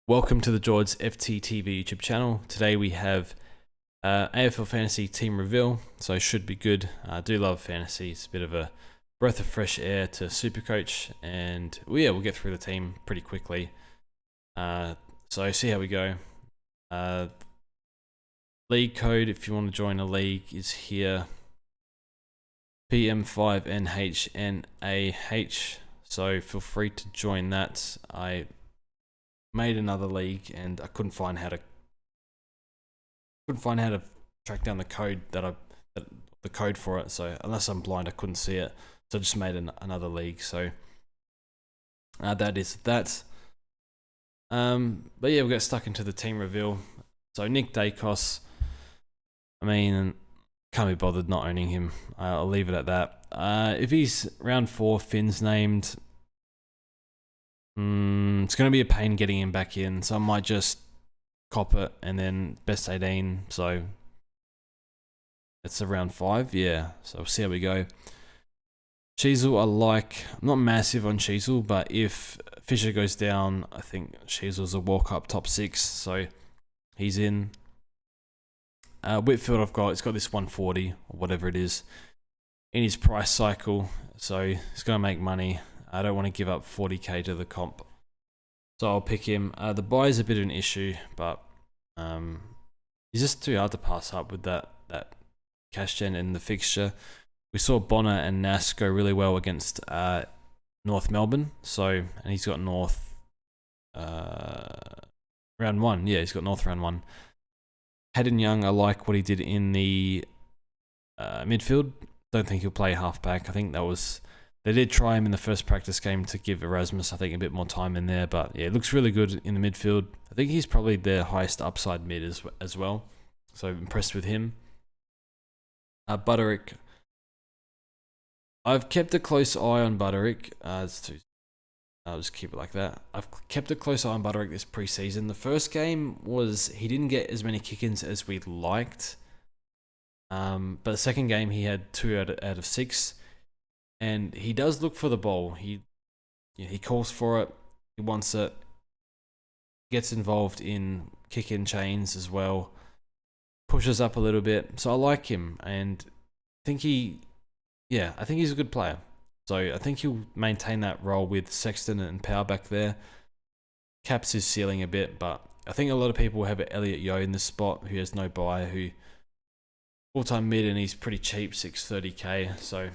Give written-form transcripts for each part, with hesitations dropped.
Welcome to the Jords FTTV YouTube channel. Today we have AFL Fantasy Team Reveal, so it should be good. I do love fantasy. It's a bit of a breath of fresh air to Supercoach, and we'll get through the team pretty quickly. So see how we go. League code, if you want to join a league, is here. PM5NHNAH, so feel free to join that. I made another league and I couldn't find how to track down the code the code for it. So unless I'm blind, I couldn't see it. So I just made another league. So that is that. But yeah, we got stuck into the team reveal. So Nick Dacos, I mean, can't be bothered not owning him. I'll leave it at that. If he's round 4, Finn's named, it's going to be a pain getting him back in, so I might just cop it and then best 18. So it's a round 5, yeah. So we'll see how we go. Sheasel, I'm not massive on Sheasel, but if Fisher goes down, I think Sheasel's a walk-up top 6, so he's in. Whitfield, it's got this 140 or whatever it is in his price cycle, so he's going to make money. I don't want to give up 40k to the comp, so I'll pick him. The buy is a bit of an issue, but he's just too hard to pass up with that cash gen in the fixture. We saw Bonner and Nas go really well against North Melbourne, and he's got North round 1. Yeah, he's got North round 1. Hayden Young, I like what he did in the midfield. Don't think he'll play halfback. I think they did try him in the first practice game to give Erasmus, I think, a bit more time in there. But yeah, it looks really good in the midfield. I think he's probably their highest upside mid as well. So impressed with him. Butterick. I've kept a close eye on Butterick. I'll just keep it like that. I've kept a close eye on Butterick this preseason. The first game he didn't get as many kick-ins as we'd liked. But the second game he had 2 out of 6. And he does look for the ball. He calls for it. He wants it. Gets involved in kick-in chains as well. Pushes up a little bit. So I like him, and I think he's a good player. So I think he'll maintain that role with Sexton and Power back there. Caps his ceiling a bit, but I think a lot of people have Elliot Yeo in this spot, who has no buy, who full-time mid, and he's pretty cheap, 630k. So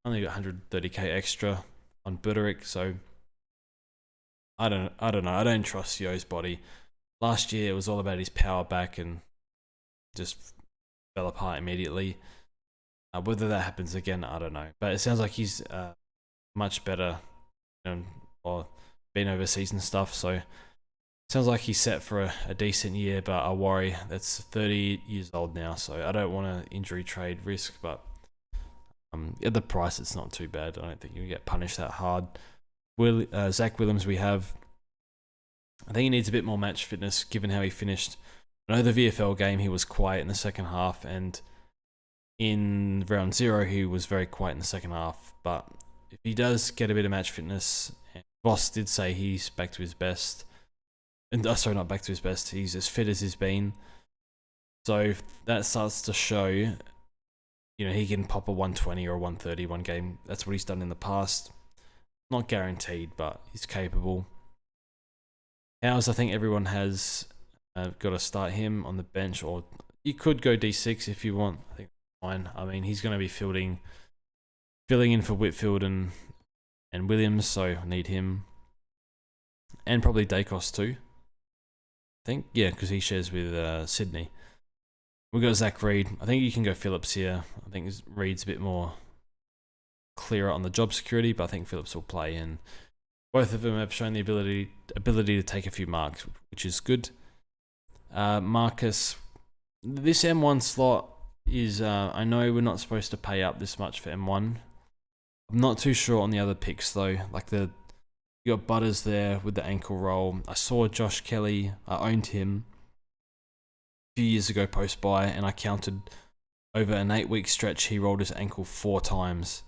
only got 130k extra on Butterick, so I don't know. I don't trust Yo's body. Last year it was all about his power back and just fell apart immediately. Whether that happens again, I don't know. But it sounds like he's much better, or been overseas and stuff. So sounds like he's set for a decent year. But I worry that's 30 years old now, so I don't want an injury trade risk. But at the price, it's not too bad. I don't think you get punished that hard. Zach Williams, I think he needs a bit more match fitness given how he finished. I know the VFL game, he was quiet in the second half, and in round 0, he was very quiet in the second half. But if he does get a bit of match fitness, Boss did say he's back to his best. Sorry, not back to his best. He's as fit as he's been. So if that starts to show, he can pop a 120 or a 130 one game. That's what he's done in the past. Not guaranteed, but he's capable. Howes, I think everyone has got to start him on the bench, or you could go D6 if you want. I think that's fine. I mean, he's going to be filling in for Whitfield and Williams, so I need him. And probably Dacos too, I think. Yeah, because he shares with Sydney. We've got Zach Reed. I think you can go Phillips here. I think Reed's a bit more clearer on the job security, but I think Phillips will play, and both of them have shown the ability to take a few marks, which is good. Marcus, this M1 slot is, I know we're not supposed to pay up this much for M1. I'm not too sure on the other picks though. Like you got Butters there with the ankle roll. I saw Josh Kelly. I owned him few years ago post buy, and I counted over an 8-week stretch he rolled his ankle 4 times,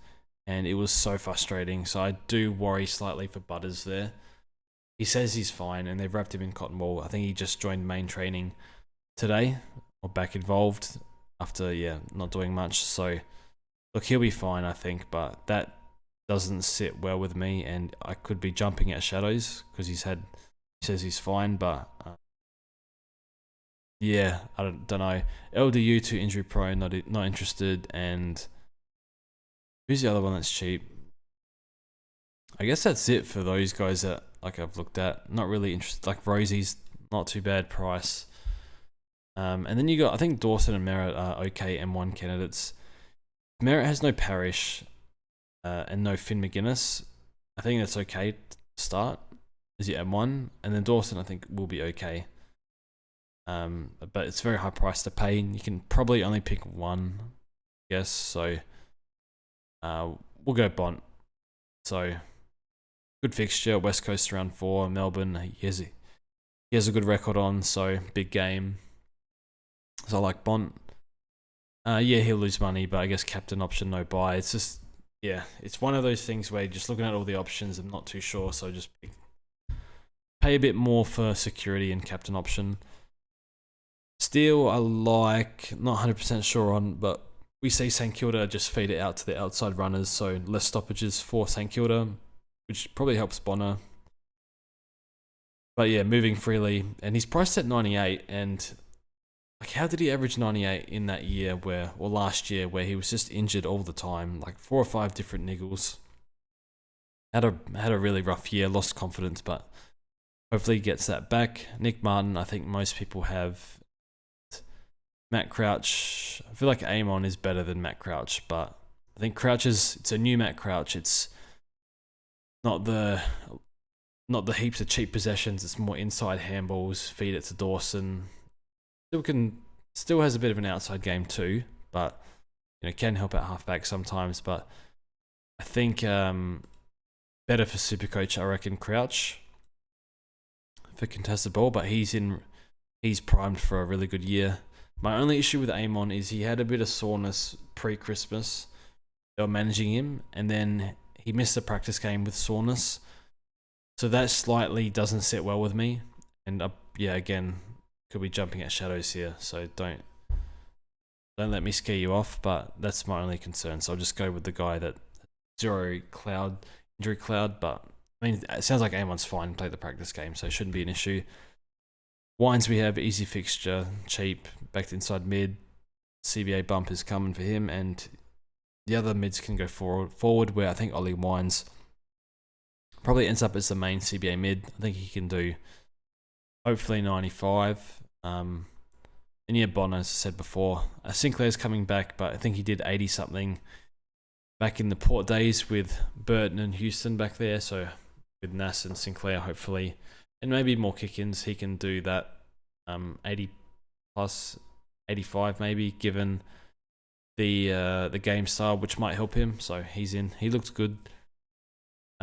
and it was so frustrating. So I do worry slightly for Butters there. He says he's fine, and they've wrapped him in cotton wool. I think he just joined main training today, or back involved after not doing much. So look, he'll be fine, I think, but that doesn't sit well with me, and I could be jumping at shadows because he says he's fine, but I don't know. LDU too injury prone, not interested, and who's the other one that's cheap? I guess that's it for those guys that I've looked at. Not really interested. Like Rosie's not too bad price. And then you got, I think Dawson and Merritt are okay M1 candidates. Merritt has no Parrish and no Finn McGuinness. I think that's okay to start as your M1. And then Dawson I think will be okay. But it's very high price to pay. You can probably only pick one, I guess. So we'll go Bont. So good fixture. West Coast round 4. Melbourne. He has a good record on. So big game. So I like Bont. He'll lose money, but I guess captain option, no buy. It's just, it's one of those things where you're just looking at all the options, I'm not too sure, so just pay a bit more for security and captain option. Steele, I like, not 100% sure on, but we see St Kilda just feed it out to the outside runners, so less stoppages for St Kilda, which probably helps Bonner. But moving freely, and he's priced at 98, and like, how did he average 98 in that year last year where he was just injured all the time, like 4 or 5 different niggles. Had a really rough year, lost confidence, but hopefully he gets that back. Nick Martin, I think most people have. Matt Crouch, I feel like Amon is better than Matt Crouch, but I think it's a new Matt Crouch. It's not the heaps of cheap possessions, it's more inside handballs, feed it to Dawson. Still has a bit of an outside game too, but can help out halfback sometimes. But I think better for Supercoach, I reckon Crouch for contested ball, but he's primed for a really good year. My only issue with Amon is he had a bit of soreness pre-Christmas. They were managing him, and then he missed the practice game with soreness, so that slightly doesn't sit well with me. And again, could be jumping at shadows here, so don't let me scare you off, but that's my only concern. So I'll just go with the guy that injury cloud, but I mean, it sounds like Amon's fine, played the practice game, so it shouldn't be an issue. Wines we have, easy fixture, cheap, back to inside mid, CBA bump is coming for him, and the other mids can go forward where I think Ollie Wines probably ends up as the main CBA mid. I think he can do hopefully 95. And Bonner, as I said before, Sinclair's coming back, but I think he did 80 something back in the Port days with Burton and Houston back there. So with Nass and Sinclair, hopefully, and maybe more kick-ins, he can do that 80 plus 85 maybe, given the game style, which might help him. So he's in. He looks good.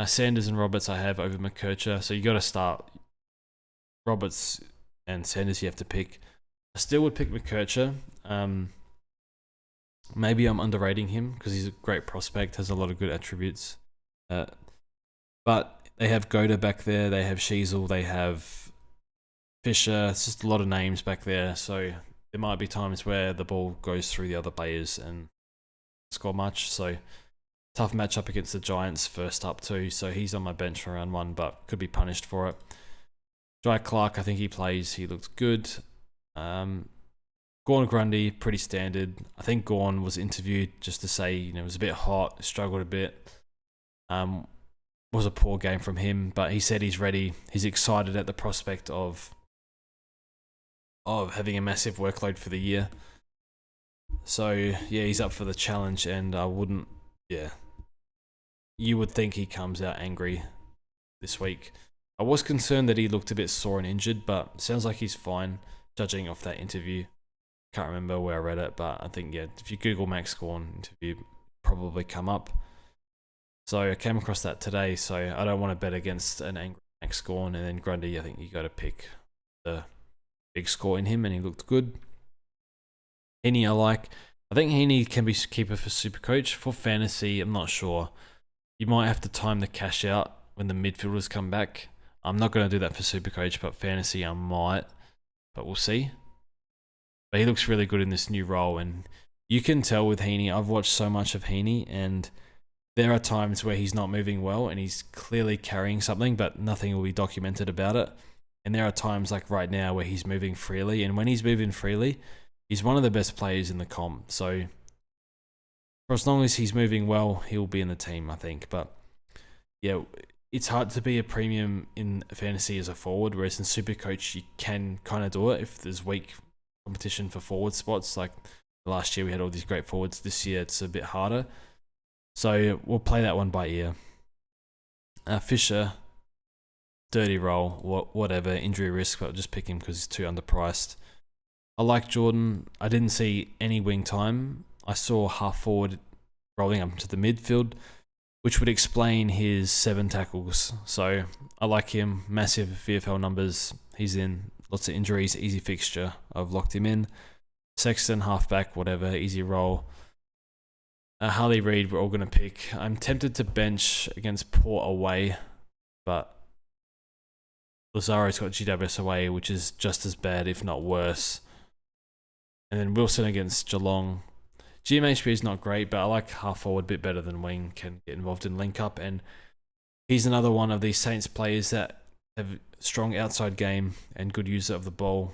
Sanders and Roberts I have over McKercher, so you got to start Roberts and Sanders. You have to pick. I still would pick McKercher. Maybe I'm underrating him because he's a great prospect, has a lot of good attributes. But they have Goda back there, they have Sheasel, they have Fisher. It's just a lot of names back there, so there might be times where the ball goes through the other players and score much. So tough matchup against the Giants first up too. So he's on my bench for round 1, but could be punished for it. Jai Clark, I think he plays. He looks good. Gawn Grundy, pretty standard. I think Gawn was interviewed just to say, it was a bit hot, struggled a bit. Was a poor game from him, but he said he's ready. He's excited at the prospect of having a massive workload for the year. So he's up for the challenge, and I wouldn't. You would think he comes out angry this week. I was concerned that he looked a bit sore and injured, but sounds like he's fine, judging off that interview. Can't remember where I read it, but I think, if you Google Max Gawn interview, probably come up. So I came across that today, so I don't want to bet against an angry Max Gawn. And then Grundy, I think you got to pick the big score in him, and he looked good. Heaney I like. I think Heaney can be keeper for Supercoach. For fantasy, I'm not sure. You might have to time the cash out when the midfielders come back. I'm not going to do that for Supercoach, but fantasy I might. But we'll see. But he looks really good in this new role, and you can tell with Heaney. I've watched so much of Heaney, and there are times where he's not moving well and he's clearly carrying something, but nothing will be documented about it. And there are times like right now where he's moving freely, and when he's moving freely, he's one of the best players in the comp. So for as long as he's moving well, he'll be in the team, I think. But yeah, it's hard to be a premium in fantasy as a forward, whereas in Supercoach you can kind of do it if there's weak competition for forward spots. Like last year we had all these great forwards. This year it's a bit harder. So we'll play that one by ear. Fisher, dirty role, whatever, injury risk, but I'll just pick him because he's too underpriced. I like Jordan. I didn't see any wing time. I saw half forward rolling up to the midfield, which would explain his 7 tackles. So I like him. Massive VFL numbers. He's in. Lots of injuries. Easy fixture. I've locked him in. Sexton, halfback, whatever. Easy role. Harley Reid, we're all going to pick. I'm tempted to bench against Port away, but Lazaro's got GWS away, which is just as bad, if not worse. And then Wilson against Geelong. GMHB is not great, but I like half forward a bit better than wing. Can get involved in link up, and he's another one of these Saints players that have strong outside game and good user of the ball.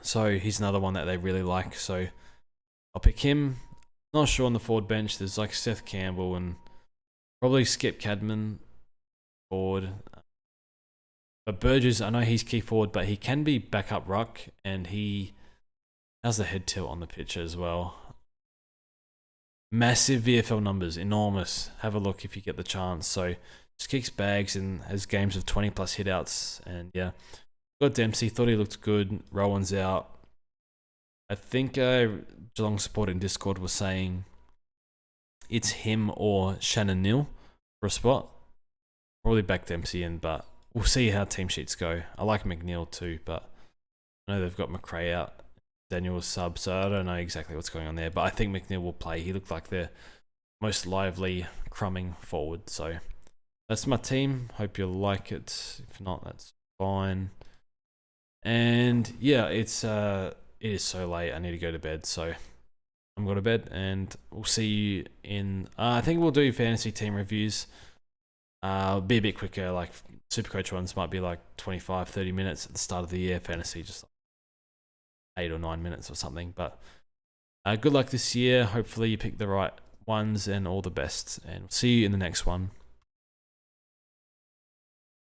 So he's another one that they really like. So I'll pick him. Not sure on the forward bench. There's like Seth Campbell and probably Skip Cadman forward. But Burgess, I know he's key forward, but he can be backup ruck, and he has the head tilt on the pitch as well. Massive VFL numbers, enormous. Have a look if you get the chance. So just kicks bags and has games of 20 plus hitouts. And yeah, got Dempsey. Thought he looked good. Rowan's out. I think Geelong support in Discord was saying it's him or Shannon Neal for a spot. Probably back Dempsey in, but we'll see how team sheets go. I like McNeil too, but I know they've got McRae out. Daniel's sub, so I don't know exactly what's going on there, but I think McNeil will play. He looked like the most lively crumbing forward. So that's my team. Hope you like it. If not, that's fine. And yeah, it is so late. I need to go to bed, so I'm going to bed, and we'll see you in. I think we'll do fantasy team reviews. Be a bit quicker. Like Supercoach ones might be like 25-30 minutes at the start of the year. Fantasy just 8 or 9 minutes or something. But good luck this year. Hopefully you pick the right ones, and all the best. And we'll see you in the next one.